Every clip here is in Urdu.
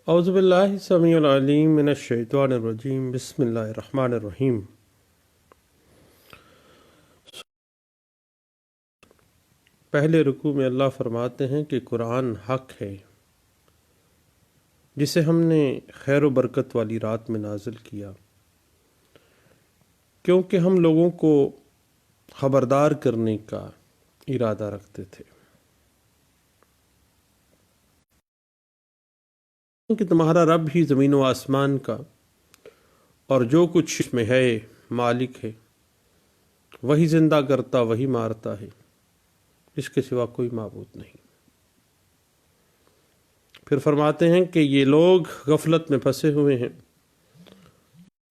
اعوذ باللہ السمیع العلیم من الشیطان الرجیم بسم اللہ الرحمن الرحیم۔ پہلے رکوع میں اللہ فرماتے ہیں کہ قرآن حق ہے جسے ہم نے خیر و برکت والی رات میں نازل کیا، کیونکہ ہم لوگوں کو خبردار کرنے کا ارادہ رکھتے تھے کہ تمہارا رب ہی زمین و آسمان کا اور جو کچھ اس میں ہے مالک ہے، وہی زندہ کرتا وہی مارتا ہے، اس کے سوا کوئی معبود نہیں۔ پھر فرماتے ہیں کہ یہ لوگ غفلت میں پھنسے ہوئے ہیں،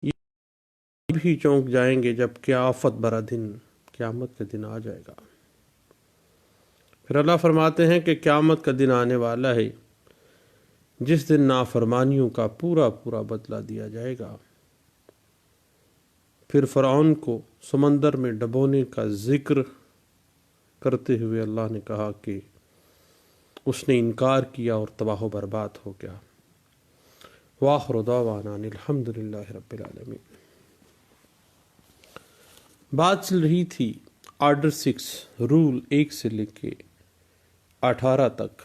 یہ بھی چونک جائیں گے جب کہ آفت برا دن، قیامت کا دن آ جائے گا۔ پھر اللہ فرماتے ہیں کہ قیامت کا دن آنے والا ہے جس دن نافرمانیوں کا پورا پورا بدلہ دیا جائے گا۔ پھر فرعون کو سمندر میں ڈبونے کا ذکر کرتے ہوئے اللہ نے کہا کہ اس نے انکار کیا اور تباہ و برباد ہو گیا۔ وآخر دعوانا ان الحمد للہ رب العالمین۔ بات چل رہی تھی آرڈر 6 رول 1 سے لے کے 18 تک،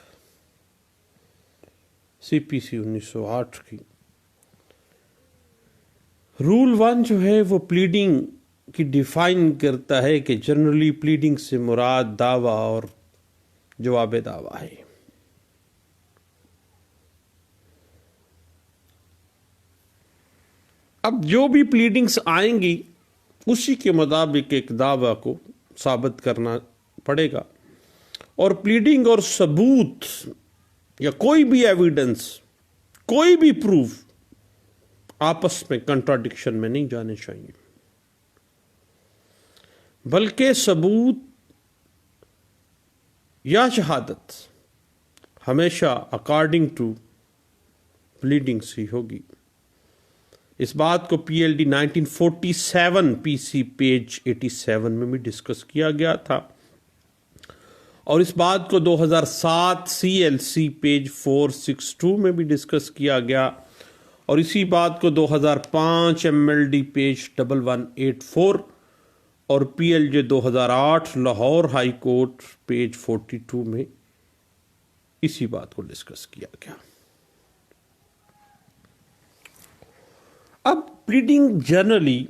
سی پی سی 1908 کی۔ رول 1 جو ہے وہ پلیڈنگ کی ڈیفائن کرتا ہے کہ جنرلی پلیڈنگ سے مراد دعویٰ اور جواب دعویٰ ہے۔ اب جو بھی پلیڈنگز آئیں گی اسی کے مطابق ایک دعویٰ کو ثابت کرنا پڑے گا، اور پلیڈنگ اور ثبوت یا کوئی بھی ایویڈنس، کوئی بھی پروف آپس میں کنٹراڈکشن میں نہیں جانے چاہیے، بلکہ ثبوت یا شہادت ہمیشہ اکارڈنگ ٹو پلیڈنگس ہی ہوگی۔ اس بات کو پی ایل ڈی 1947 پی سی پیج 87 میں بھی ڈسکس کیا گیا تھا، اور اس بات کو 2007 سی ایل سی پیج 462 میں بھی ڈسکس کیا گیا، اور اسی بات کو 2005 ایم ایل ڈی پیج 1184 اور پی ایل جے 2008 لاہور ہائی کورٹ پیج 42 میں اسی بات کو ڈسکس کیا گیا۔ اب پلیڈنگ جنرلی،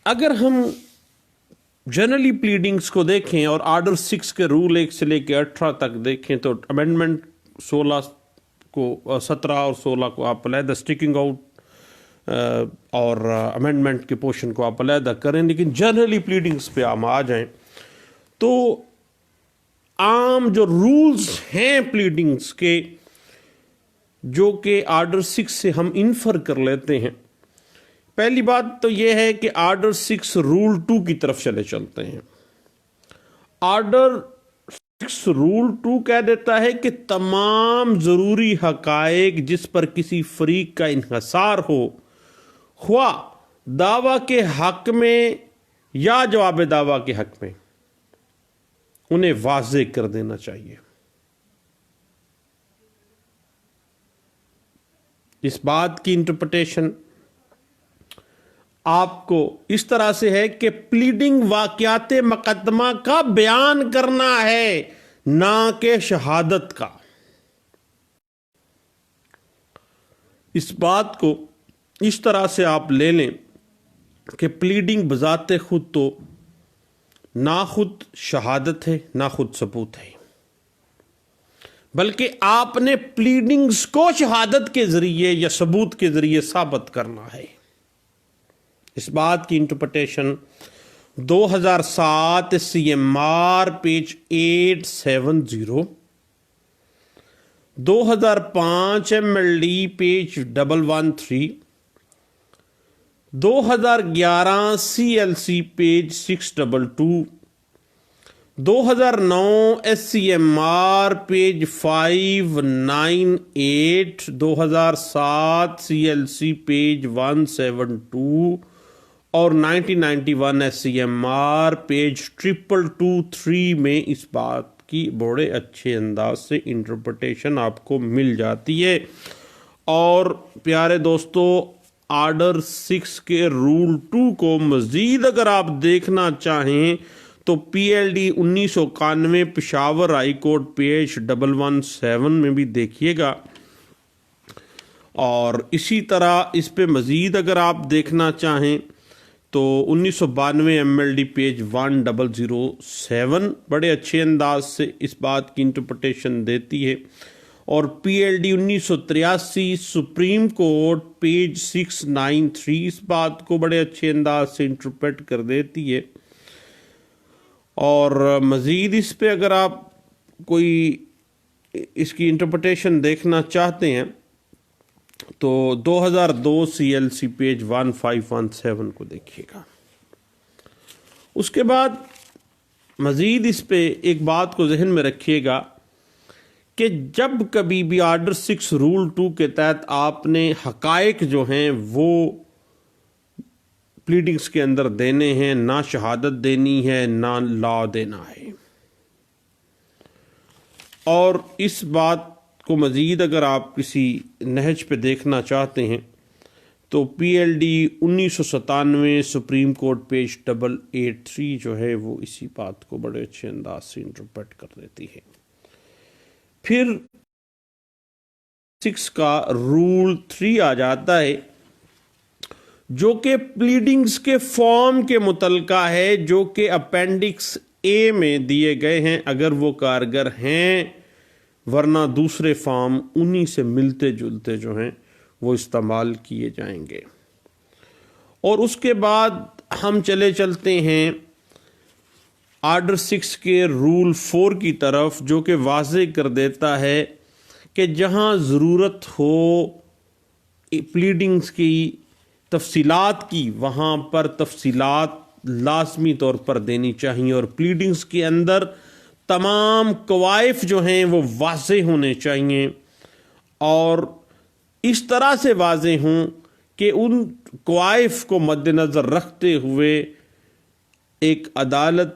اگر ہم جنرلی پلیڈنگز کو دیکھیں اور آرڈر 6 کے رول 1 سے لے کے 18 تک دیکھیں تو امینڈمنٹ 16 کو 17 اور 16 کو آپ علیحدہ اسٹیکنگ آؤٹ اور امینڈمنٹ کے پورشن کو آپ علیحدہ کریں، لیکن جنرلی پلیڈنگز پہ ہم آ جائیں تو عام جو رولز ہیں پلیڈنگز کے، جو کہ آرڈر 6 سے ہم انفر کر لیتے ہیں، پہلی بات تو یہ ہے کہ آرڈر 6 رول 2 کی طرف چلتے ہیں۔ آرڈر 6 رول 2 کہہ دیتا ہے کہ تمام ضروری حقائق جس پر کسی فریق کا انحصار ہو، خواہ دعویٰ کے حق میں یا جواب دعویٰ کے حق میں، انہیں واضح کر دینا چاہیے۔ اس بات کی انٹرپریٹیشن آپ کو اس طرح سے ہے کہ پلیڈنگ واقعات مقدمہ کا بیان کرنا ہے، نہ کہ شہادت کا۔ اس بات کو اس طرح سے آپ لے لیں کہ پلیڈنگ بذات خود تو نہ خود شہادت ہے نہ خود ثبوت ہے، بلکہ آپ نے پلیڈنگز کو شہادت کے ذریعے یا ثبوت کے ذریعے ثابت کرنا ہے۔ اس بات کی interpretation 2007 C M R page 870، 2005 M L D page 113، 2011 C L C page 622، 2009 S C M R page 598، 2007 C L C page 172 اور 1991 S C M R page 2223 میں اس بات کی بڑے اچھے انداز سے انٹرپریٹیشن آپ کو مل جاتی ہے۔ اور پیارے دوستو، آرڈر 6 کے رول 2 کو مزید اگر آپ دیکھنا چاہیں تو P L D 1991 Peshawar high court page 117 میں بھی دیکھیے گا، اور اسی طرح اس پہ مزید اگر آپ دیکھنا چاہیں تو 1992 ایم ایل ڈی پیج 1007 بڑے اچھے انداز سے اس بات کی انٹرپریٹیشن دیتی ہے، اور P L D 1983 supreme court page 693 اس بات کو بڑے اچھے انداز سے انٹرپریٹ کر دیتی ہے۔ اور مزید اس پہ اگر آپ کوئی اس کی انٹرپریٹیشن دیکھنا چاہتے ہیں تو 2002 سی ایل سی پیج 1517 کو دیکھیے گا۔ اس کے بعد مزید اس پہ ایک بات کو ذہن میں رکھیے گا کہ جب کبھی بھی آرڈر 6 رول 2 کے تحت آپ نے حقائق جو ہیں وہ پلیڈنگز کے اندر دینے ہیں، نہ شہادت دینی ہے نہ لا دینا ہے، اور اس بات کو مزید اگر آپ کسی نہج پہ دیکھنا چاہتے ہیں تو P L D 1997 supreme court page 883 جو ہے وہ اسی بات کو بڑے اچھے انداز سے انٹرپریٹ کر دیتی ہے۔ پھر 6 کا رول 3 آ جاتا ہے جو کہ پلیڈنگز کے فارم کے متعلقہ ہے، جو کہ اپینڈکس اے میں دیے گئے ہیں اگر وہ کارگر ہیں، ورنہ دوسرے فارم انہی سے ملتے جلتے جو ہیں وہ استعمال کیے جائیں گے۔ اور اس کے بعد ہم چلتے ہیں آرڈر 6 کے رول 4 کی طرف، جو کہ واضح کر دیتا ہے کہ جہاں ضرورت ہو پلیڈنگز کی تفصیلات کی، وہاں پر تفصیلات لازمی طور پر دینی چاہیے، اور پلیڈنگز کے اندر تمام کوائف جو ہیں وہ واضح ہونے چاہیے، اور اس طرح سے واضح ہوں کہ ان کوائف کو مد نظر رکھتے ہوئے ایک عدالت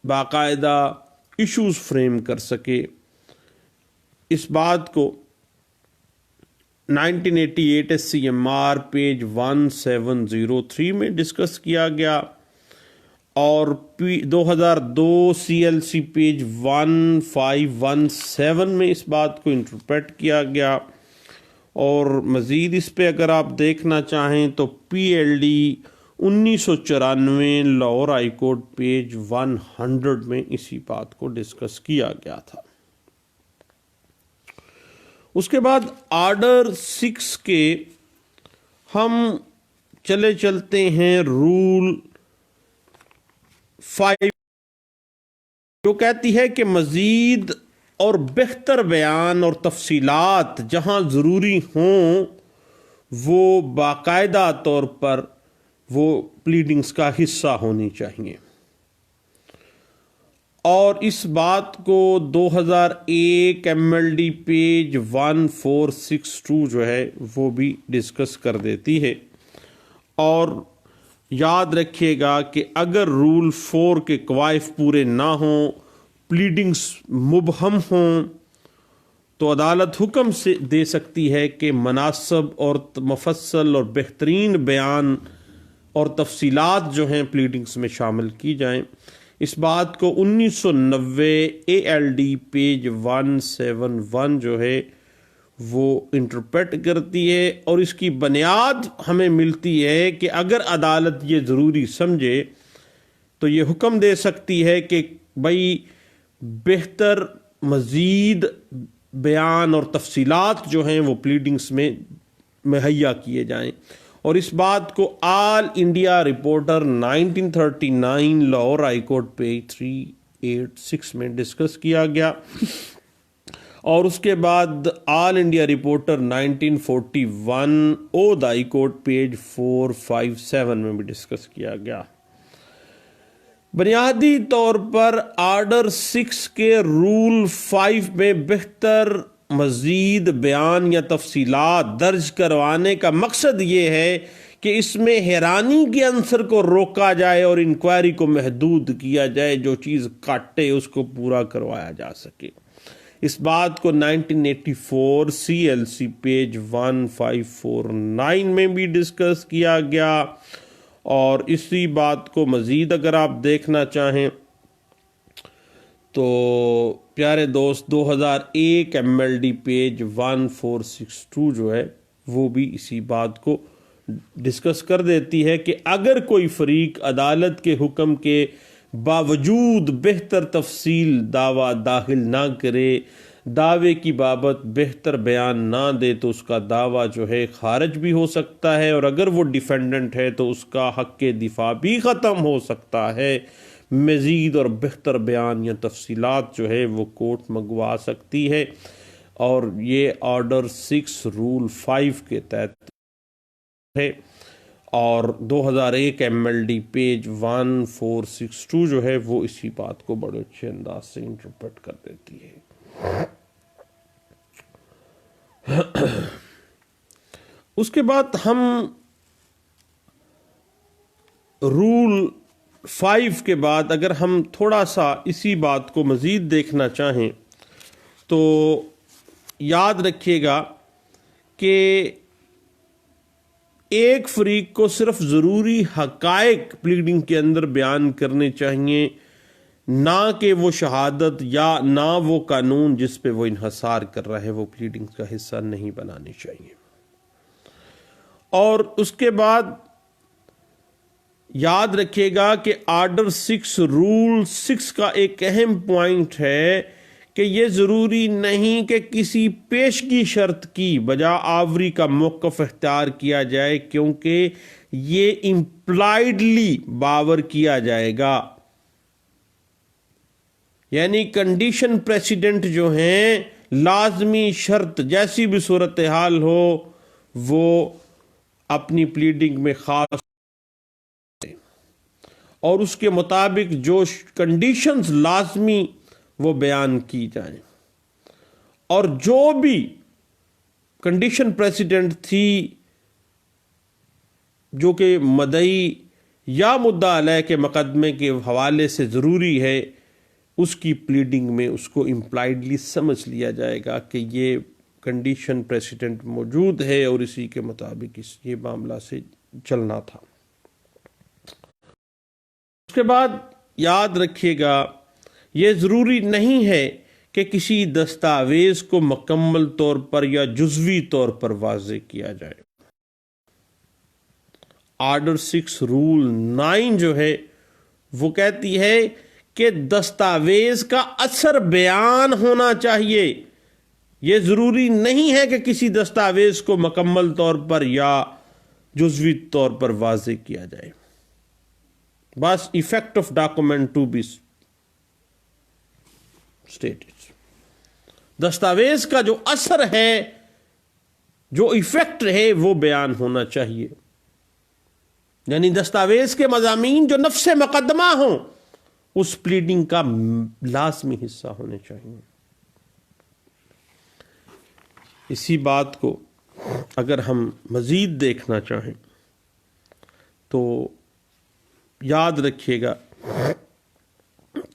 باقاعدہ ایشوز فریم کر سکے۔ اس بات کو 1988 S C M R page 1703 میں ڈسکس کیا گیا، اور 2002 سی ایل سی پیج 1517 میں اس بات کو انٹرپریٹ کیا گیا۔ اور مزید اس پہ اگر آپ دیکھنا چاہیں تو P L D 1994 Lahore high court page 100 میں اسی بات کو ڈسکس کیا گیا تھا۔ اس کے بعد آرڈر 6 کے ہم چلتے ہیں رول 5، جو کہتی ہے کہ مزید اور بہتر بیان اور تفصیلات جہاں ضروری ہوں وہ باقاعدہ طور پر وہ پلیڈنگز کا حصہ ہونی چاہیے، اور اس بات کو 2001 ایم ایل ڈی پیج 1462 جو ہے وہ بھی ڈسکس کر دیتی ہے۔ اور یاد رکھیے گا کہ اگر رول 4 کے کوائف پورے نہ ہوں، پلیڈنگز مبہم ہوں، تو عدالت حکم سے دے سکتی ہے کہ مناسب اور مفصل اور بہترین بیان اور تفصیلات جو ہیں پلیڈنگز میں شامل کی جائیں۔ اس بات کو 1990 اے ایل ڈی پیج 171 جو ہے وہ انٹرپریٹ کرتی ہے، اور اس کی بنیاد ہمیں ملتی ہے کہ اگر عدالت یہ ضروری سمجھے تو یہ حکم دے سکتی ہے کہ بھائی بہتر مزید بیان اور تفصیلات جو ہیں وہ پلیڈنگز میں مہیا کیے جائیں، اور اس بات کو All India Reporter 1939 Lahore high court page 386 میں ڈسکس کیا گیا، اور اس کے بعد All India Reporter 1941 Oudh high court page 457 میں بھی ڈسکس کیا گیا۔ بنیادی طور پر آرڈر 6 کے رول 5 میں بہتر مزید بیان یا تفصیلات درج کروانے کا مقصد یہ ہے کہ اس میں حیرانی کے عنصر کو روکا جائے اور انکوائری کو محدود کیا جائے، جو چیز کاٹے اس کو پورا کروایا جا سکے۔ اس بات کو 1984 CLC پیج 1549 میں بھی ڈسکس کیا گیا، اور اسی بات کو مزید اگر آپ دیکھنا چاہیں تو پیارے دوست 2001 MLD پیج 1462 جو ہے وہ بھی اسی بات کو ڈسکس کر دیتی ہے کہ اگر کوئی فریق عدالت کے حکم کے باوجود بہتر تفصیل دعویٰ داخل نہ کرے، دعوے کی بابت بہتر بیان نہ دے، تو اس کا دعویٰ جو ہے خارج بھی ہو سکتا ہے، اور اگر وہ ڈیفینڈنٹ ہے تو اس کا حق دفاع بھی ختم ہو سکتا ہے۔ مزید اور بہتر بیان یا تفصیلات جو ہے وہ کورٹ منگوا سکتی ہے، اور یہ آرڈر 6 رول 5 کے تحت ہے، اور 2001 MLD پیج 1462 جو ہے وہ اسی بات کو بڑے اچھے انداز سے انٹرپریٹ کر دیتی ہے۔ اس کے بعد ہم رول 5 کے بعد اگر ہم تھوڑا سا اسی بات کو مزید دیکھنا چاہیں تو یاد رکھیے گا کہ ایک فریق کو صرف ضروری حقائق پلیڈنگ کے اندر بیان کرنے چاہیے، نہ کہ وہ شہادت یا نہ وہ قانون جس پہ وہ انحصار کر رہا ہے وہ پلیڈنگ کا حصہ نہیں بنانی چاہیے۔ اور اس کے بعد یاد رکھیے گا کہ آرڈر 6 رول 6 کا ایک اہم پوائنٹ ہے کہ یہ ضروری نہیں کہ کسی پیشگی شرط کی بجا آوری کا موقف اختیار کیا جائے، کیونکہ یہ امپلائڈلی باور کیا جائے گا، یعنی کنڈیشن پریسیڈنٹ جو ہیں لازمی شرط جیسی بھی صورتحال ہو وہ اپنی پلیڈنگ میں خاص اور اس کے مطابق جو کنڈیشنز لازمی وہ بیان کی جائیں، اور جو بھی کنڈیشن پریسیڈنٹ تھی جو کہ مدعی یا مدعا علیہ کے مقدمے کے حوالے سے ضروری ہے، اس کی پلیڈنگ میں اس کو امپلائڈلی سمجھ لیا جائے گا کہ یہ کنڈیشن پریسیڈنٹ موجود ہے اور اسی کے مطابق یہ معاملہ سے چلنا تھا۔ اس کے بعد یاد رکھیے گا یہ ضروری نہیں ہے کہ کسی دستاویز کو مکمل طور پر یا جزوی طور پر واضح کیا جائے۔ آرڈر 6 رول 9 جو ہے وہ کہتی ہے کہ دستاویز کا اثر بیان ہونا چاہیے، یہ ضروری نہیں ہے کہ کسی دستاویز کو مکمل طور پر یا جزوی طور پر واضح کیا جائے، بس effect of document to be stated, دستاویز کا جو اثر ہے جو ایفیکٹ ہے وہ بیان ہونا چاہیے، یعنی دستاویز کے مضامین جو نفس مقدمہ ہوں اس پلیڈنگ کا لازمی حصہ ہونے چاہیے۔ اسی بات کو اگر ہم مزید دیکھنا چاہیں تو یاد رکھیے گا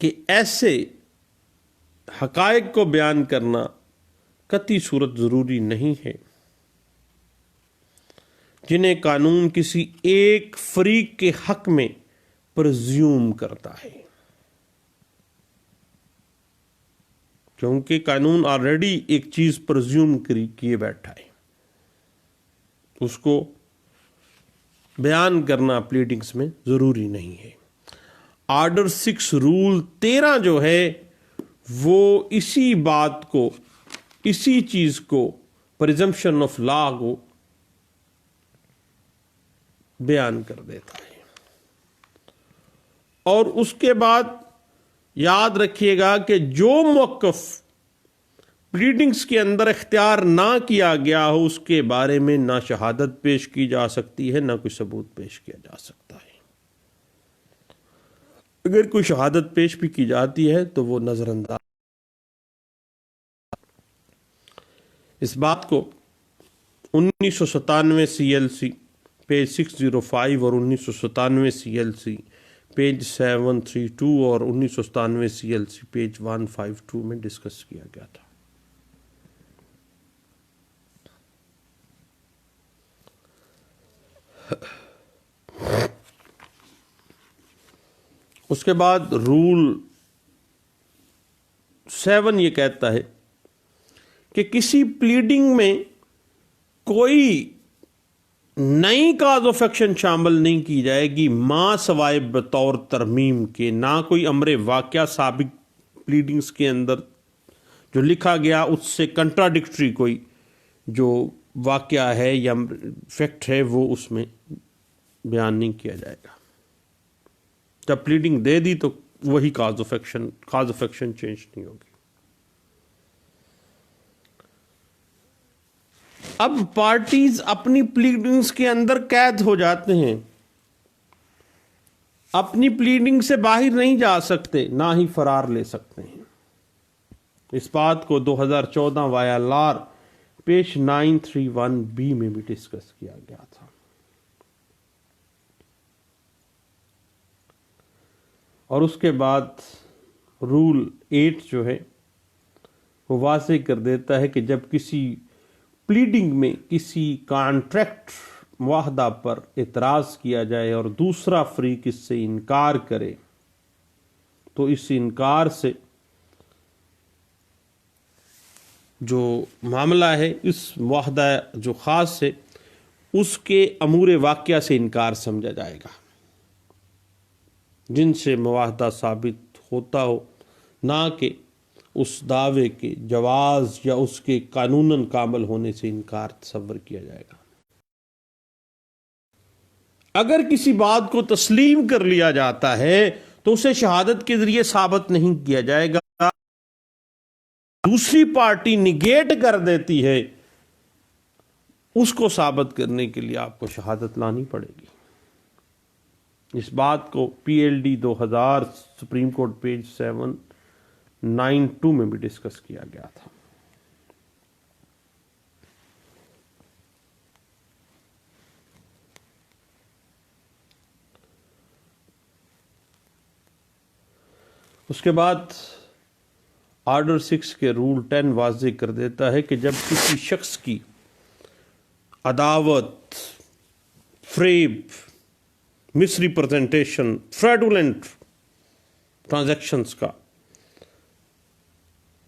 کہ ایسے حقائق کو بیان کرنا قطعی صورت ضروری نہیں ہے جنہیں قانون کسی ایک فریق کے حق میں پرزیوم کرتا ہے، کیونکہ قانون آلریڈی ایک چیز پرزیوم کیے بیٹھا ہے، اس کو بیان کرنا پلیڈنگز میں ضروری نہیں ہے۔ آرڈر 6 رول 13 جو ہے وہ اسی بات کو، اسی چیز کو، پریزمپشن آف لا کو بیان کر دیتا ہے۔ اور اس کے بعد یاد رکھیے گا کہ جو موقف پلیڈنگز کے اندر اختیار نہ کیا گیا ہو اس کے بارے میں نہ شہادت پیش کی جا سکتی ہے نہ کوئی ثبوت پیش کیا جا سکتا ہے۔ اگر کوئی شہادت پیش بھی کی جاتی ہے تو وہ نظر انداز۔ اس بات کو 1997 CLC پیج 605 اور 1997 CLC پیج 732 اور 1997 CLC پیج 152 میں ڈسکس کیا گیا تھا. اس کے بعد رول 7 یہ کہتا ہے کہ کسی پلیڈنگ میں کوئی نئی کاز آف ایکشن شامل نہیں کی جائے گی ماں سوائے بطور ترمیم کے. نہ کوئی امر واقعہ سابق پلیڈنگز کے اندر جو لکھا گیا اس سے کنٹراڈکٹری کوئی جو واقعہ ہے یا فیکٹ ہے وہ اس میں بیان نہیں کیا جائے گا. جب پلیڈنگ دے دی تو وہی کاز آف ایکشن چینج نہیں ہوگی. اب پارٹیز اپنی پلیڈنگز کے اندر قید ہو جاتے ہیں، اپنی پلیڈنگ سے باہر نہیں جا سکتے، نہ ہی فرار لے سکتے ہیں. اس بات کو 2014 وایا لار پیج 931B میں بھی ڈسکس کیا گیا تھا. اور اس کے بعد رول 8 جو ہے وہ واضح کر دیتا ہے کہ جب کسی پلیڈنگ میں کسی کانٹریکٹ معاہدہ پر اعتراض کیا جائے اور دوسرا فریق اس سے انکار کرے تو اس انکار سے جو معاملہ ہے، اس معاہدہ جو خاص ہے، اس کے امور واقعہ سے انکار سمجھا جائے گا جن سے معاہدہ ثابت ہوتا ہو، نہ کہ اس دعوے کے جواز یا اس کے قانوناً کامل ہونے سے انکار تصور کیا جائے گا. اگر کسی بات کو تسلیم کر لیا جاتا ہے تو اسے شہادت کے ذریعے ثابت نہیں کیا جائے گا. دوسری پارٹی نگیٹ کر دیتی ہے، اس کو ثابت کرنے کے لیے آپ کو شہادت لانی پڑے گی. اس بات کو PLD 2000 سپریم کورٹ پیج 792 میں بھی ڈسکس کیا گیا تھا. اس کے بعد آرڈر 6 کے رول 10 واضح کر دیتا ہے کہ جب کسی شخص کی عداوت، فریب، مس ریپرزنٹیشن، فریڈولنٹ ٹرانزیکشنز کا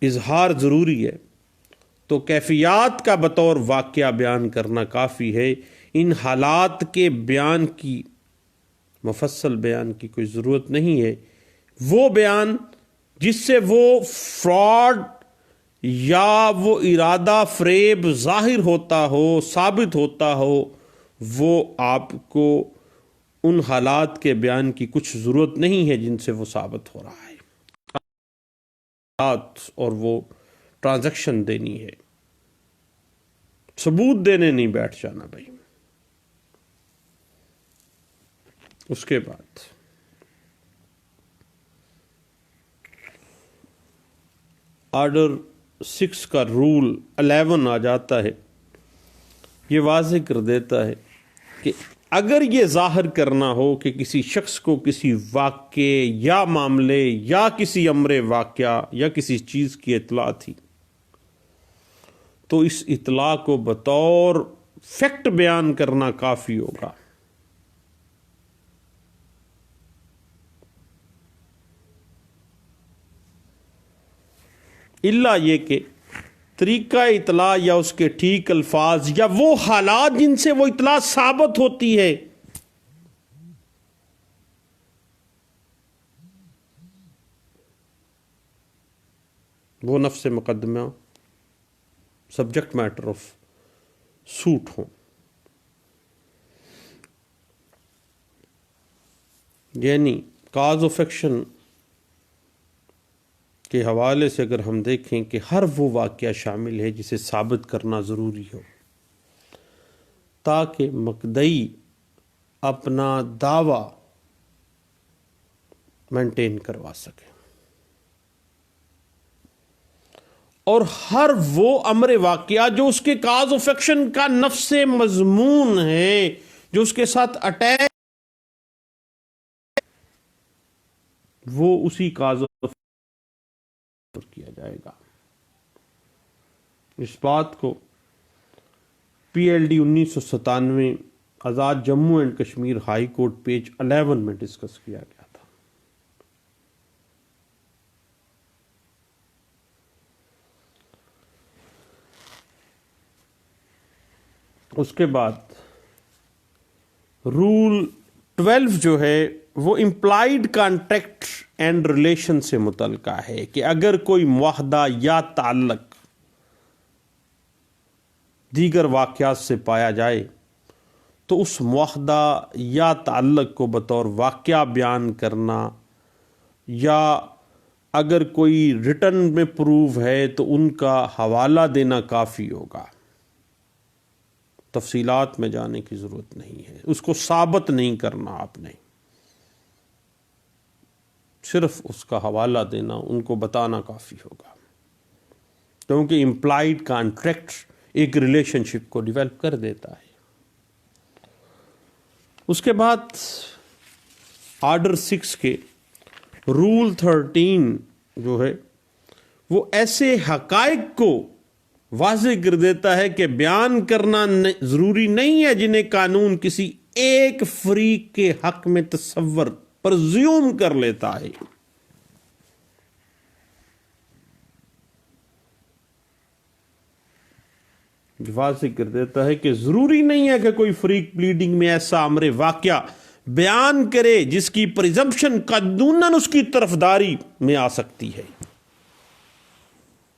اظہار ضروری ہے تو کیفیات کا بطور واقعہ بیان کرنا کافی ہے. ان حالات کے بیان کی، مفصل بیان کی کوئی ضرورت نہیں ہے. وہ بیان جس سے وہ فراڈ یا وہ ارادہ فریب ظاہر ہوتا ہو، ثابت ہوتا ہو، وہ آپ کو ان حالات کے بیان کی کچھ ضرورت نہیں ہے جن سے وہ ثابت ہو رہا ہے، اور وہ ٹرانزیکشن دینی ہے. ثبوت دینے نہیں بیٹھ جانا بھائی. اس کے بعد آرڈر 6 کا رول 11 آ جاتا ہے. یہ واضح کر دیتا ہے کہ اگر یہ ظاہر کرنا ہو کہ کسی شخص کو کسی واقعے یا معاملے یا کسی امر واقعہ یا کسی چیز کی اطلاع تھی تو اس اطلاع کو بطور فیکٹ بیان کرنا کافی ہوگا. الا یہ کہ طریقہ اطلاع یا اس کے ٹھیک الفاظ یا وہ حالات جن سے وہ اطلاع ثابت ہوتی ہے وہ نفس مقدمہ، سبجیکٹ میٹر آف سوٹ ہوں. یعنی کاز آف ایکشن کے حوالے سے اگر ہم دیکھیں کہ ہر وہ واقعہ شامل ہے جسے ثابت کرنا ضروری ہو تاکہ مدعی اپنا دعویٰ مینٹین کروا سکے، اور ہر وہ امر واقعہ جو اس کے کاز آف ایکشن کا نفس مضمون ہے، جو اس کے ساتھ اٹیچ وہ اسی کاز کیا جائے گا. اس بات کو P L D 1997 Azad Jammu and Kashmir high court page 11 میں ڈسکس کیا گیا تھا. اس کے بعد رول 12 جو ہے وہ امپلائڈ کانٹیکٹ اینڈ ریلیشن سے متعلقہ ہے کہ اگر کوئی معاہدہ یا تعلق دیگر واقعات سے پایا جائے تو اس معاہدہ یا تعلق کو بطور واقعہ بیان کرنا یا اگر کوئی ریٹن میں پروف ہے تو ان کا حوالہ دینا کافی ہوگا. تفصیلات میں جانے کی ضرورت نہیں ہے، اس کو ثابت نہیں کرنا، آپ نے صرف اس کا حوالہ دینا، ان کو بتانا کافی ہوگا، کیونکہ امپلائڈ کانٹریکٹ ایک ریلیشن شپ کو ڈیولپ کر دیتا ہے. اس کے بعد آرڈر 6 کے رول 13 جو ہے وہ ایسے حقائق کو واضح کر دیتا ہے کہ بیان کرنا ضروری نہیں ہے جنہیں قانون کسی ایک فریق کے حق میں تصور پرزیوم کر لیتا ہے. واضح کر دیتا ہے کہ ضروری نہیں ہے کہ کوئی فریق پلیڈنگ میں ایسا امر واقعہ بیان کرے جس کی پریزمپشن قانوناً اس کی طرفداری میں آ سکتی ہے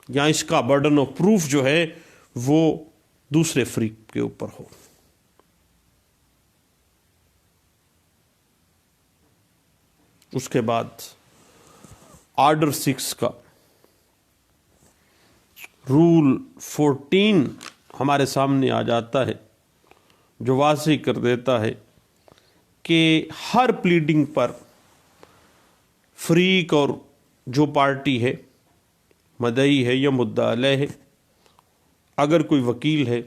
یا اس کا برڈن آف پروف جو ہے وہ دوسرے فریق کے اوپر ہو. اس کے بعد آرڈر 6 کا رول 14 ہمارے سامنے آ جاتا ہے جو واضح کر دیتا ہے کہ ہر پلیڈنگ پر فریق اور جو پارٹی ہے، مدعی ہے یا مدعا علیہ ہے، اگر کوئی وکیل ہے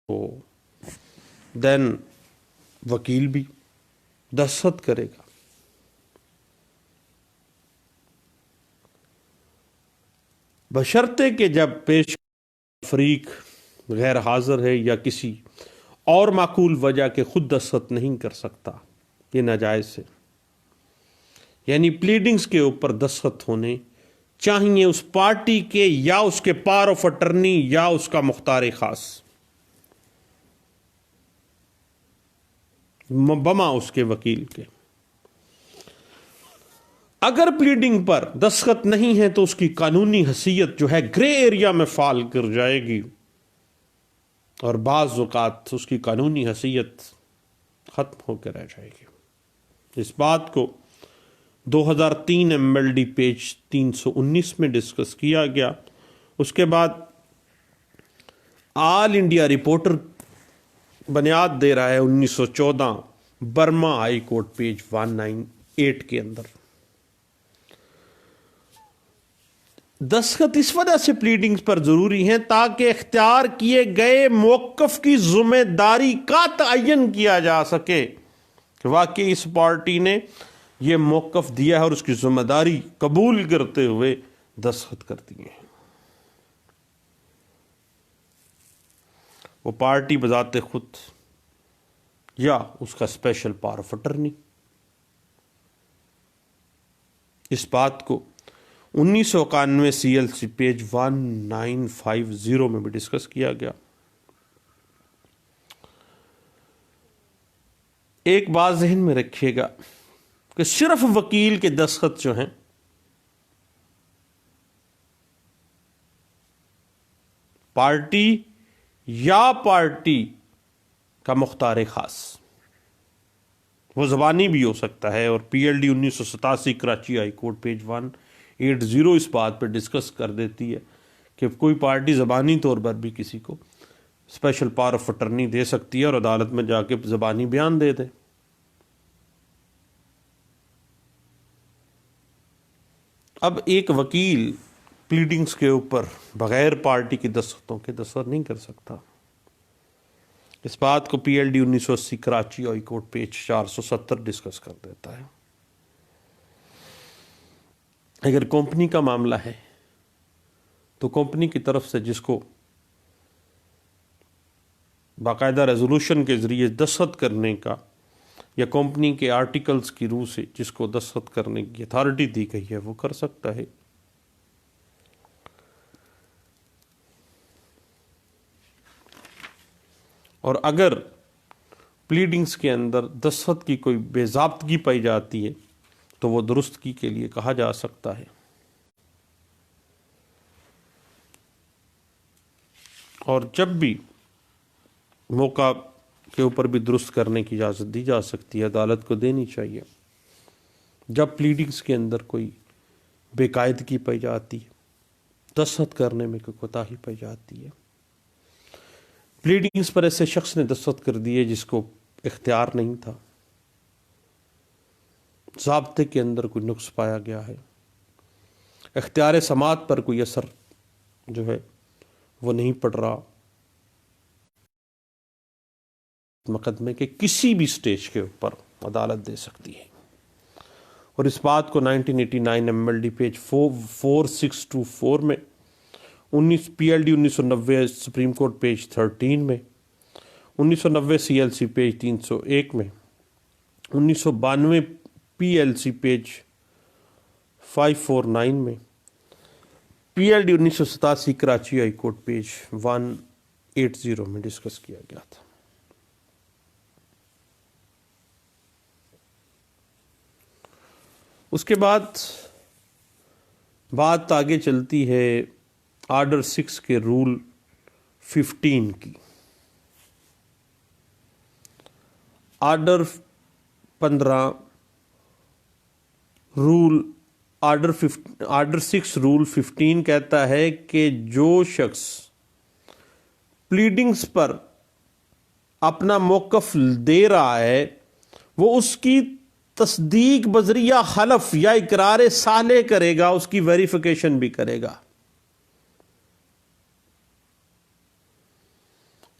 تو دین وکیل بھی دستخط کرے گا. بشرطے کہ جب پیش فریق غیر حاضر ہے یا کسی اور معقول وجہ کے خود دستخط نہیں کر سکتا، یہ ناجائز ہے. یعنی پلیڈنگز کے اوپر دستخط ہونے چاہیے اس پارٹی کے یا اس کے پاور آف اٹرنی یا اس کا مختار خاص، بما اس کے وکیل کے. اگر پلیڈنگ پر دستخط نہیں ہے تو اس کی قانونی حیثیت جو ہے گرے ایریا میں فال کر جائے گی اور بعض اوقات اس کی قانونی حیثیت ختم ہو کے رہ جائے گی. اس بات کو 2003 MLD پیج 319 میں ڈسکس کیا گیا. اس کے بعد آل انڈیا رپورٹر بنیاد دے رہا ہے 1914 برما ہائی کورٹ پیج 198 کے اندر. دستخط اس وجہ سے پلیڈنگز پر ضروری ہیں تاکہ اختیار کیے گئے موقف کی ذمہ داری کا تعین کیا جا سکے کہ واقعی اس پارٹی نے یہ موقف دیا ہے اور اس کی ذمہ داری قبول کرتے ہوئے دستخط کر دیے ہیں. وہ پارٹی بذات خود یا اس کا اسپیشل پاور آف اٹرنی. اس بات کو 1991 CLC پیج 1950 میں بھی ڈسکس کیا گیا. ایک بات ذہن میں رکھیے گا کہ صرف وکیل کے دستخط جو ہیں پارٹی یا پارٹی کا مختار خاص وہ زبانی بھی ہو سکتا ہے، اور PLD 1987 Karachi high court page 180 اس بات پہ ڈسکس کر دیتی ہے کہ کوئی پارٹی زبانی طور پر بھی کسی کو اسپیشل پاور آف اٹرنی دے سکتی ہے اور عدالت میں جا کے زبانی بیان دے دے. اب ایک وکیل پلیڈنگز کے اوپر بغیر پارٹی کی دستخطوں کے دستخط نہیں کر سکتا. اس بات کو P L D 1980 Karachi high court page 470 discuss کر دیتا ہے. اگر کمپنی کا معاملہ ہے تو کمپنی کی طرف سے جس کو باقاعدہ ریزولوشن کے ذریعے دستخط کرنے کا یا کمپنی کے آرٹیکلز کی روح سے جس کو دستخط کرنے کی اتھارٹی دی گئی ہے وہ کر سکتا ہے. اور اگر پلیڈنگز کے اندر دستخط کی کوئی بے ضابطگی پائی جاتی ہے تو وہ درستگی کے لیے کہا جا سکتا ہے. اور جب بھی موقع کے اوپر بھی درست کرنے کی اجازت دی جا سکتی ہے، عدالت کو دینی چاہیے. جب پلیڈنگز کے اندر کوئی بے قاعدگی پائی جاتی ہے، دستخط کرنے میں کوئی کوتاہی پائی جاتی ہے، پلیڈنگز پر ایسے شخص نے دستخط کر دیے جس کو اختیار نہیں تھا، ضابطے کے اندر کوئی نقص پایا گیا ہے، اختیار سماعت پر کوئی اثر جو ہے وہ نہیں پڑ رہا، مقدمے کے کسی بھی سٹیج کے اوپر عدالت دے سکتی ہے. اور اس بات کو 1989 ایم ایل ڈی پیج 4624 میں، P L D 1990 supreme court page 13 میں، 1990 سی ایل سی پیج 301 میں، 1992 پی ایل سی پیج 549 میں، P L D 1987 Karachi high court page 180 میں ڈسکس کیا گیا تھا. اس کے بعد بات آگے چلتی ہے آرڈر 6 کے رول 15 کی. آرڈر 15 رول آرڈر 6 رول 15 کہتا ہے کہ جو شخص پلیڈنگز پر اپنا موقف دے رہا ہے وہ اس کی تصدیق بذریعہ حلف یا اقرار صالح کرے گا، اس کی ویریفیکیشن بھی کرے گا.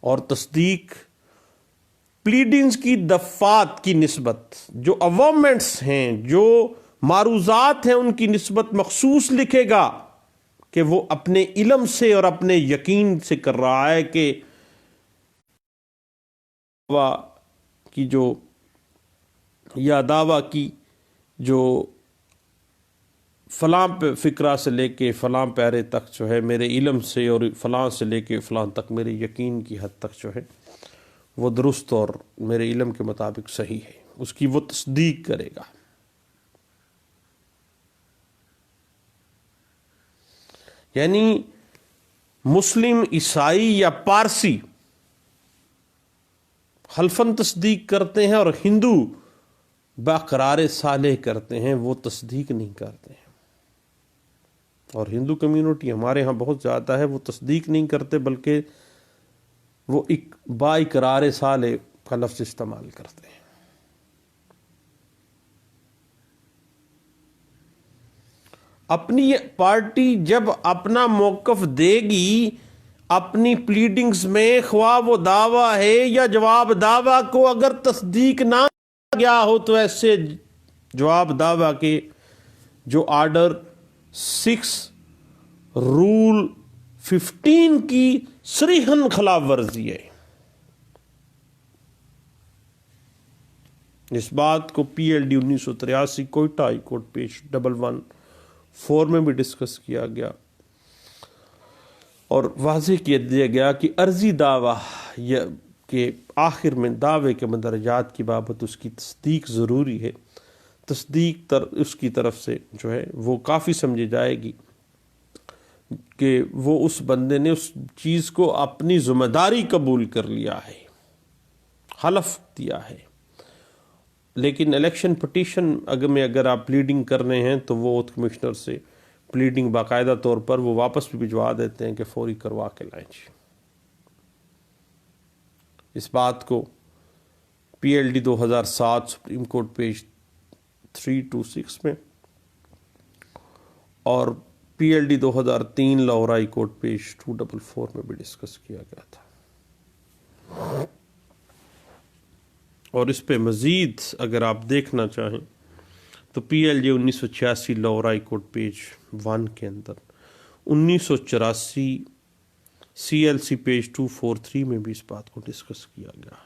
اور تصدیق پلیڈنگز کی دفعات کی نسبت جو اوامنٹس ہیں، جو معروضات ہیں، ان کی نسبت مخصوص لکھے گا کہ وہ اپنے علم سے اور اپنے یقین سے کر رہا ہے کہ کی جو یا دعویٰ کی جو فلاں فقرہ سے لے کے فلاں پیرے تک جو ہے میرے علم سے اور فلاں سے لے کے فلاں تک میرے یقین کی حد تک جو ہے وہ درست اور میرے علم کے مطابق صحیح ہے، اس کی وہ تصدیق کرے گا. یعنی مسلم، عیسائی یا پارسی حلفاً تصدیق کرتے ہیں اور ہندو باقرار صالح کرتے ہیں، وہ تصدیق نہیں کرتے ہیں. اور ہندو کمیونٹی ہمارے ہاں بہت زیادہ ہے، وہ تصدیق نہیں کرتے بلکہ وہ با اقرار صالح کا لفظ استعمال کرتے ہیں. اپنی پارٹی جب اپنا موقف دے گی اپنی پلیڈنگز میں، خواہ وہ دعویٰ ہے یا جواب دعویٰ کو اگر تصدیق نہ گیا ہو تو ایسے جواب دعویٰ کے جو آرڈر 6 رول 15 کی صریحاً خلاف ورزی ہے. اس بات کو P L D 1983 Quetta high court page 114 میں بھی ڈسکس کیا گیا اور واضح کیا دیا گیا کہ عرضی دعویٰ کے آخر میں دعوے کے مندرجات کی بابت اس کی تصدیق ضروری ہے. تصدیق اس کی طرف سے جو ہے وہ کافی سمجھی جائے گی کہ وہ اس بندے نے اس چیز کو اپنی ذمہ داری قبول کر لیا ہے، حلف دیا ہے. لیکن الیکشن پٹیشن اگر آپ پلیڈنگ کر رہے ہیں تو وہ کمشنر سے پلیڈنگ باقاعدہ طور پر وہ واپس بھی بھجوا دیتے ہیں کہ فوری کروا کے لائیں. اس بات کو P L D 2007 supreme court page 326 میں اور P L D 2003 Lahore high court page 244 میں بھی ڈسکس کیا گیا تھا. اور اس پہ مزید اگر آپ دیکھنا چاہیں تو پی ایل جے 1986 لاہور ہائی کورٹ پیج 1 کے اندر 1984 سی ایل سی پیج 243 میں بھی اس بات کو ڈسکس کیا گیا،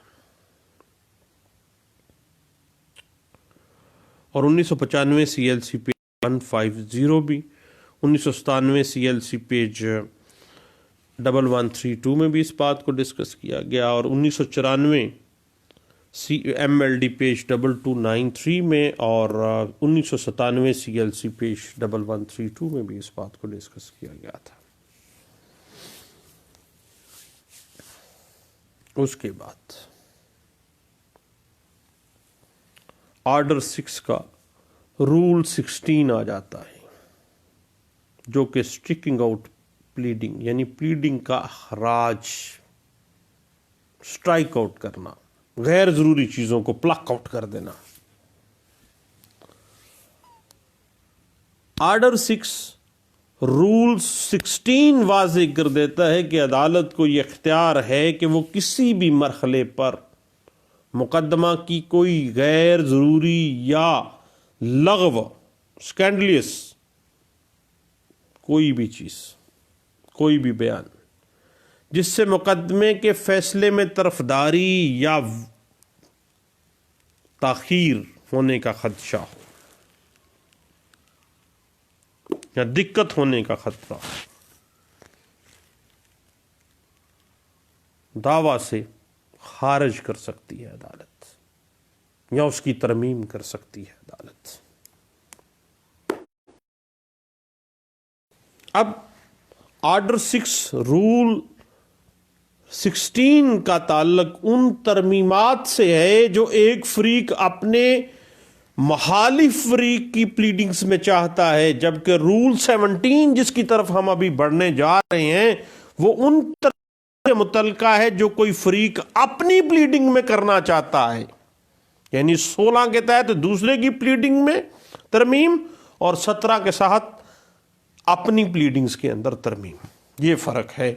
اور 1995 سی ایل سی پیج 150 بھی، 1997 سی ایل سی پیج 1132 میں بھی اس بات کو ڈسکس کیا گیا، اور 1994 C M L D page 2293 میں، اور 1997 سی ایل سی پیج 1132 میں بھی اس بات کو ڈسکس کیا گیا تھا۔ اس کے بعد آرڈر 6 کا رول 16 آ جاتا ہے، جو کہ اسٹرکنگ آؤٹ پلیڈنگ، یعنی پلیڈنگ کا اخراج، اسٹرائک آؤٹ کرنا، غیر ضروری چیزوں کو پلک آؤٹ کر دینا۔ آرڈر 6 رول 16 واضح کر دیتا ہے کہ عدالت کو یہ اختیار ہے کہ وہ کسی بھی مرحلے پر مقدمہ کی کوئی غیر ضروری یا لغو، اسکینڈلیس کوئی بھی چیز، کوئی بھی بیان جس سے مقدمے کے فیصلے میں طرفداری یا تاخیر ہونے کا خدشہ ہو یا دقت ہونے کا خطرہ ہو، دعویٰ سے خارج کر سکتی ہے عدالت یا اس کی ترمیم کر سکتی ہے عدالت۔ اب آرڈر 6 رول 16 کا تعلق ان ترمیمات سے ہے جو ایک فریق اپنے مخالف فریق کی پلیڈنگز میں چاہتا ہے، جبکہ رول 17 جس کی طرف ہم ابھی بڑھنے جا رہے ہیں وہ ان سے متعلقہ ہے جو کوئی فریق اپنی پلیڈنگ میں کرنا چاہتا ہے، یعنی 16 کے تحت دوسرے کی پلیڈنگ میں ترمیم اور 17 کے ساتھ اپنی پلیڈنگز کے اندر ترمیم۔ یہ فرق ہے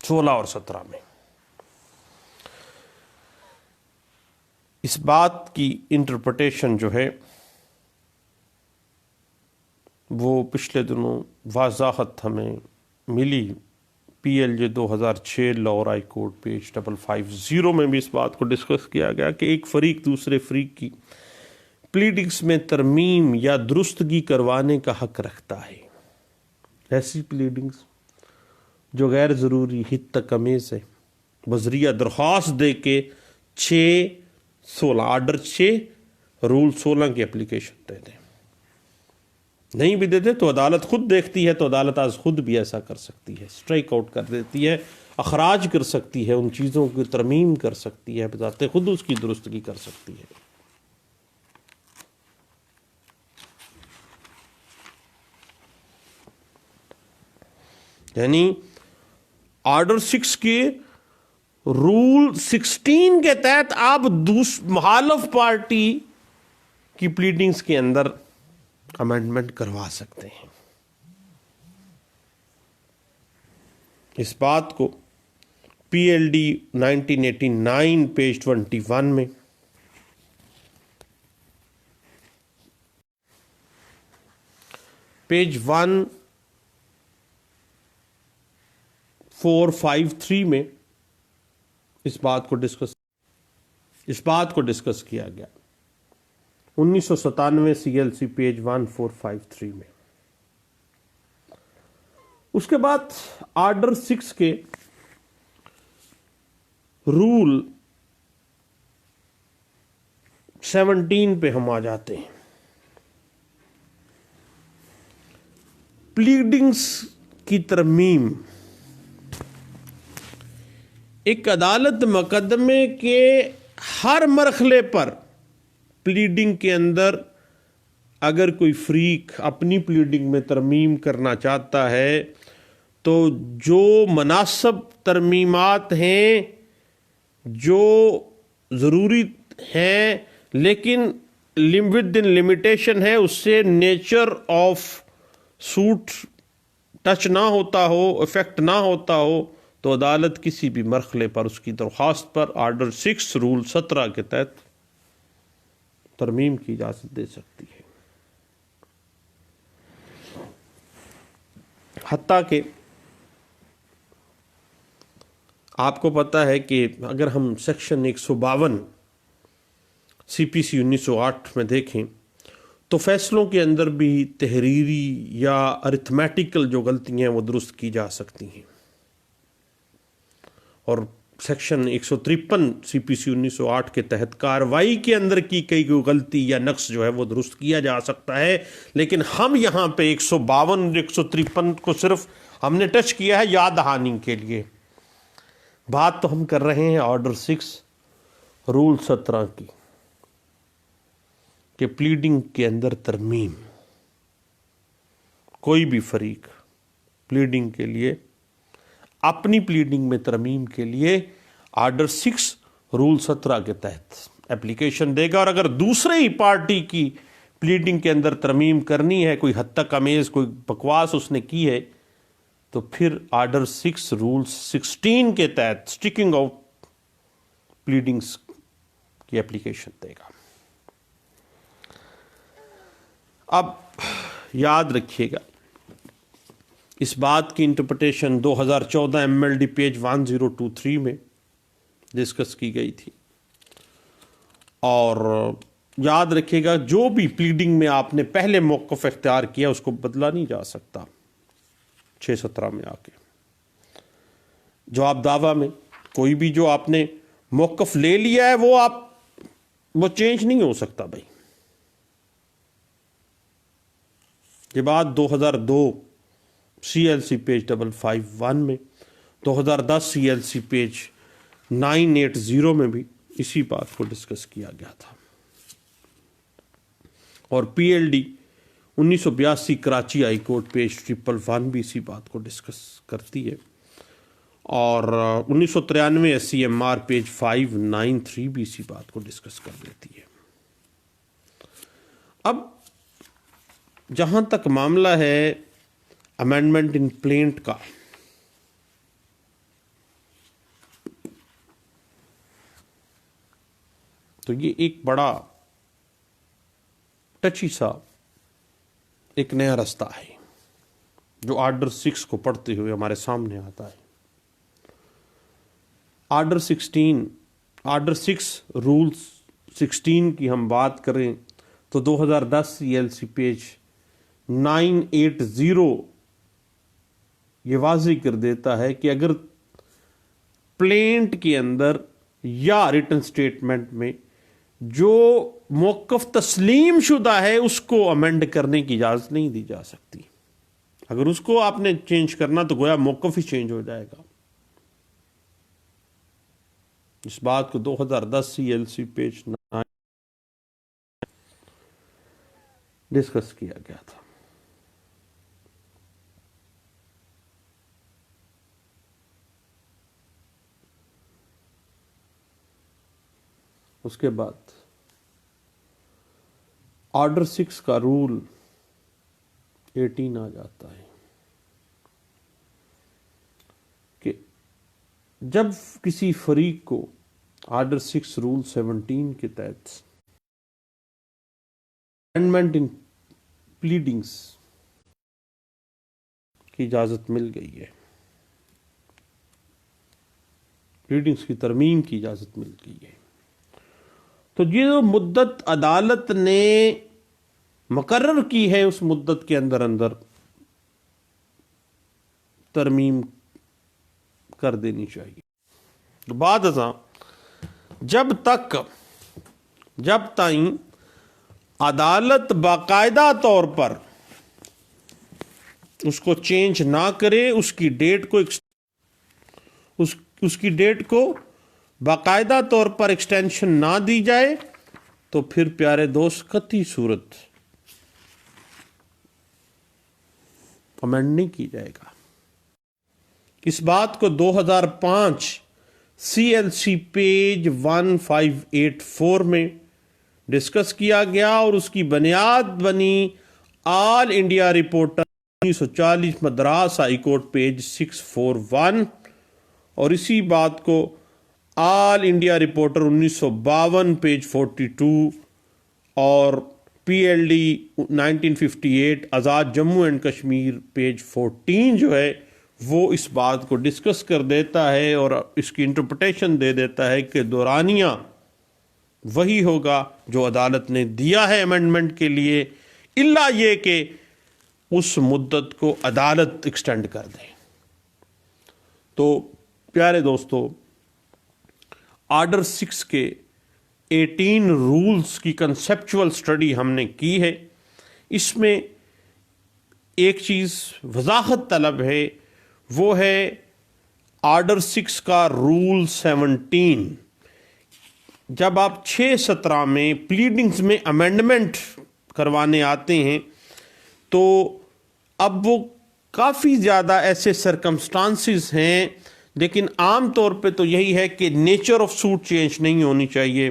16 اور 17 میں۔ اس بات کی انٹرپریٹیشن جو ہے وہ پچھلے دنوں وضاحت ہمیں ملی، پی ایل جے 2006 لاہور ہائی کورٹ پیج 550 میں بھی اس بات کو ڈسکس کیا گیا کہ ایک فریق دوسرے فریق کی پلیڈنگز میں ترمیم یا درستگی کروانے کا حق رکھتا ہے۔ ایسی پلیڈنگز جو غیر ضروری حد تک امیز ہے، بذریعہ درخواست دے کے 6-16 آرڈر 6 رول 16 کی اپلیکیشن دے دیں، نہیں بھی دے دے تو عدالت خود دیکھتی ہے، تو عدالت آج خود بھی ایسا کر سکتی ہے، اسٹرائک آؤٹ کر دیتی ہے، اخراج کر سکتی ہے، ان چیزوں کی ترمیم کر سکتی ہے، بذات خود اس کی درستگی کر سکتی ہے۔ یعنی آرڈر 6 کے رول 16 کے تحت آپ مخالف پارٹی کی پلیڈنگز کے اندر امینڈمنٹ کروا سکتے ہیں۔ اس بات کو پی ایل ڈی 1989 پیج 21 میں، پیج 1453 میں اس بات کو ڈسکس کیا گیا، 1997 سی ایل سی پیج 1453 میں۔ اس کے بعد آرڈر 6 کے رول 17 پہ ہم آ جاتے ہیں۔ پلیڈنگز کی ترمیم، ایک عدالت مقدمے کے ہر مرحلے پر پلیڈنگ کے اندر اگر کوئی فریق اپنی پلیڈنگ میں ترمیم کرنا چاہتا ہے تو جو مناسب ترمیمات ہیں، جو ضروری ہیں لیکن ود ان لمیٹیشن ہے، اس سے نیچر آف سوٹ ٹچ نہ ہوتا ہو، افیکٹ نہ ہوتا ہو، تو عدالت کسی بھی مرحلے پر اس کی درخواست پر آرڈر 6 رول 17 کے تحت ترمیم کی اجازت دے سکتی ہے۔ حتیٰ کہ آپ کو پتہ ہے کہ اگر ہم سیکشن 152 سی پی سی 1908 میں دیکھیں تو فیصلوں کے اندر بھی تحریری یا ارتھمیٹیکل جو غلطیاں ہیں وہ درست کی جا سکتی ہیں، اور سیکشن 153 سی پی سی 1908 کے تحت کارروائی کے اندر کی کئی غلطی یا نقص جو ہے وہ درست کیا جا سکتا ہے، لیکن ہم یہاں پہ 152 153 کو صرف ہم نے ٹچ کیا ہے یاد دہانی کے لیے۔ بات تو ہم کر رہے ہیں آرڈر 6 رول 17 کی کہ پلیڈنگ کے اندر ترمیم، کوئی بھی فریق پلیڈنگ کے لیے اپنی پلیڈنگ میں ترمیم کے لیے آرڈر 6 رول 17 کے تحت اپلیکیشن دے گا، اور اگر دوسرے ہی پارٹی کی پلیڈنگ کے اندر ترمیم کرنی ہے، کوئی حد تک امیز کوئی بکواس اس نے کی ہے، تو پھر آرڈر 6 رول 16 کے تحت سٹیکنگ آؤٹ پلیڈنگز کی اپلیکیشن دے گا۔ اب یاد رکھیے گا اس بات کی interpretation 2014 M L D page 1023 میں ڈسکس کی گئی تھی، اور یاد رکھیے گا جو بھی پلیڈنگ میں آپ نے پہلے موقف اختیار کیا اس کو بدلا نہیں جا سکتا 617 میں آ کے۔ جواب دعویٰ میں کوئی بھی جو آپ نے موقف لے لیا ہے وہ چینج نہیں ہو سکتا بھائی۔ یہ بات 2002 سی ایل سی پیج 551 میں، 2010 سی ایل سی پیج 980 میں بھی اسی بات کو ڈسکس کیا گیا تھا، اور P L D 1982 Karachi high court page 111 بھی اسی بات کو ڈسکس کرتی ہے، اور 1993 S C M R page 593 بھی اسی بات کو ڈسکس کر دیتی ہے۔ اب جہاں تک معاملہ ہے امینڈمنٹ ان پلینٹ کا، تو یہ ایک بڑا ٹچی سا ایک نیا رستہ ہے جو آرڈر 6 کو پڑھتے ہوئے ہمارے سامنے آتا ہے۔ آرڈر 6 رولز 16 کی ہم بات کریں تو 2010 سی ایل سی پیج 980 یہ واضح کر دیتا ہے کہ اگر پلینٹ کے اندر یا ریٹن سٹیٹمنٹ میں جو موقف تسلیم شدہ ہے اس کو امینڈ کرنے کی اجازت نہیں دی جا سکتی۔ اگر اس کو آپ نے چینج کرنا تو گویا موقف ہی چینج ہو جائے گا۔ اس بات کو 2010 C L C page 9 discuss کیا گیا تھا۔ اس کے بعد آرڈر 6 کا رول 18 آ جاتا ہے کہ جب کسی فریق کو آرڈر 6 رول 17 کے تحت امینڈمنٹ ان پلیڈنگز کی اجازت مل گئی ہے، پلیڈنگز کی ترمیم کی اجازت مل گئی ہے، تو یہ جو مدت عدالت نے مقرر کی ہے اس مدت کے اندر ترمیم کر دینی چاہیے۔ تو بعد ازاں جب تائیں عدالت باقاعدہ طور پر اس کو چینج نہ کرے، اس کی ڈیٹ کو باقاعدہ طور پر ایکسٹینشن نہ دی جائے، تو پھر پیارے دوست قطعی صورت امینڈ نہیں کی جائے گا۔ اس بات کو 2005 سی ایل سی پیج 1584 میں ڈسکس کیا گیا، اور اس کی بنیاد بنی All India Reporter 1940 Madras high court page 641 اور اسی بات کو آل انڈیا رپورٹر 1952 پیج 42 اور P L D 1958 Azad Jammu and Kashmir page 14 جو ہے وہ اس بات کو ڈسکس کر دیتا ہے اور اس کی انٹرپریٹیشن دے دیتا ہے کہ دورانیہ وہی ہوگا جو عدالت نے دیا ہے امینڈمنٹ کے لیے، الا یہ کہ اس مدت کو عدالت ایکسٹینڈ کر دے۔ تو پیارے دوستو، آرڈر 6 کے 18 رولز کی کنسیپچول سٹڈی ہم نے کی ہے۔ اس میں ایک چیز وضاحت طلب ہے، وہ ہے آرڈر 6 کا رول 17۔ جب آپ 6-17 میں پلیڈنگز میں امینڈمنٹ کروانے آتے ہیں تو اب وہ کافی زیادہ ایسے سرکمسٹانسز ہیں، لیکن عام طور پہ تو یہی ہے کہ نیچر آف سوٹ چینج نہیں ہونی چاہیے،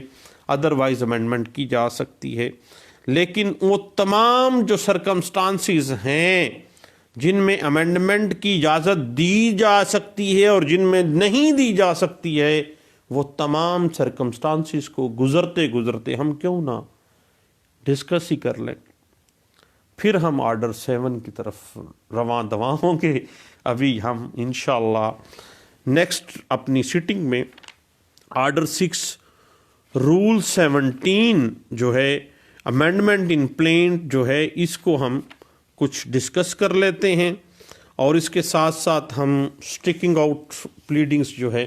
ادروائز امینڈمنٹ کی جا سکتی ہے۔ لیکن وہ تمام جو سرکمسٹانسز ہیں جن میں امینڈمنٹ کی اجازت دی جا سکتی ہے اور جن میں نہیں دی جا سکتی ہے، وہ تمام سرکمسٹانسز کو گزرتے ہم کیوں نہ ڈسکس ہی کر لیں، پھر ہم آرڈر 7 کی طرف رواں دواں ہوں گے۔ ابھی ہم انشاءاللہ نیکسٹ اپنی سٹنگ میں آرڈر 6 رول 17 جو ہے امینڈمنٹ ان پلینٹ جو ہے، اس کو ہم کچھ ڈسکس کر لیتے ہیں، اور اس کے ساتھ ساتھ ہم سٹیکنگ آؤٹ پلیڈنگز جو ہے،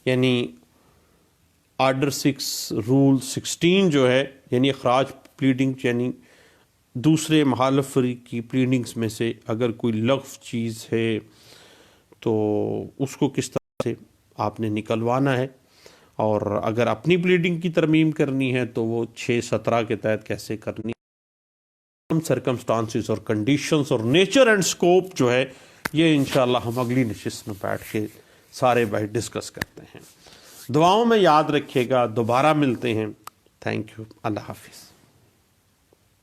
یعنی آرڈر 6 رول 16 جو ہے، یعنی اخراج پلیڈنگ، یعنی دوسرے محالف فریق کی پلیڈنگز میں سے اگر کوئی لغو چیز ہے تو اس کو کس طرح سے آپ نے نکلوانا ہے، اور اگر اپنی پلیڈنگ کی ترمیم کرنی ہے تو وہ 6-17 کے تحت کیسے کرنی ہے۔ سرکمسٹانسز اور کنڈیشنز اور نیچر اینڈ سکوپ جو ہے، یہ انشاءاللہ ہم اگلی نشست میں بیٹھ کے سارے بھائی ڈسکس کرتے ہیں۔ دعاؤں میں یاد رکھیے گا، دوبارہ ملتے ہیں۔ تھینک یو، اللہ حافظ۔